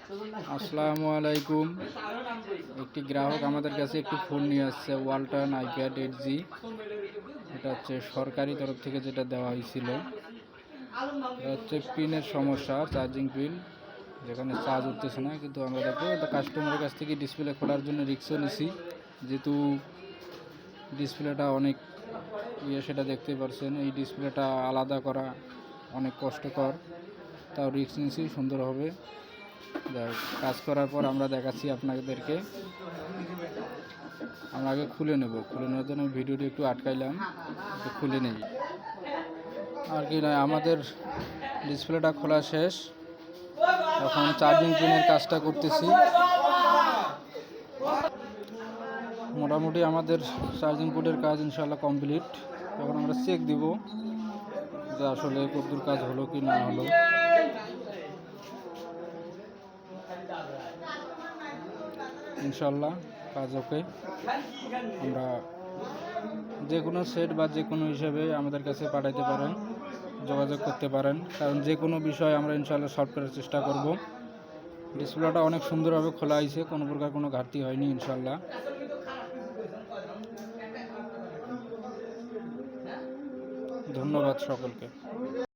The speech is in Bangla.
আসসালামু আলাইকুম। একটি গ্রাহক আমাদের কাছে একটি ফোন নিয়ে আসছে, ওয়ালটন আইপ্যাড 8G। এটা হচ্ছে সরকারি তরফ থেকে যেটা দেওয়া হয়েছিল। এটা হচ্ছে পিনের সমস্যা, চার্জিং পিন, যেখানে চার্জ উঠতেছে না। কিন্তু আমরা দেখবো এটা কাস্টমারের কাছ থেকে ডিসপ্লে খোলার জন্য রিস্কও নিছি, যেহেতু ডিসপ্লেটা অনেক সেটা দেখতে পারছেন। এই ডিসপ্লেটা আলাদা করা অনেক কষ্টকর, তাও রিস্ক নিছি, সুন্দর হবে। কাজ করার পর আমরা দেখাচ্ছি আপনাদেরকে। আমরা আগে খুলে নেওয়ার জন্য ভিডিওটি একটু আটকাইলাম, একটু খুলে নেই আর কি নয়। আমাদের ডিসপ্লেটা খোলা শেষ, এখন চার্জিং পিনের কাজটা করতেছি। মোটামুটি আমাদের চার্জিং পোর্টের কাজ ইনশাল্লাহ কমপ্লিট। এখন আমরা চেক দিব যে আসলে কতদূর কাজ হলো কি না হলো। ইনশাল্লাহ কাজ ওকে। আমরা যে কোনো সেট বা যে কোনো হিসাবে আমাদের কাছে পাঠাইতে পারেন, যোগাযোগ করতে পারেন, কারণ যে কোনো বিষয় আমরা ইনশাল্লাহ সলভ করার চেষ্টা করব। ডিসপ্লেটা অনেক সুন্দরভাবে খোলা হয়েছে, কোনো প্রকার কোনো ঘাটতি হয়নি ইনশাল্লাহ। ধন্যবাদ সকলকে।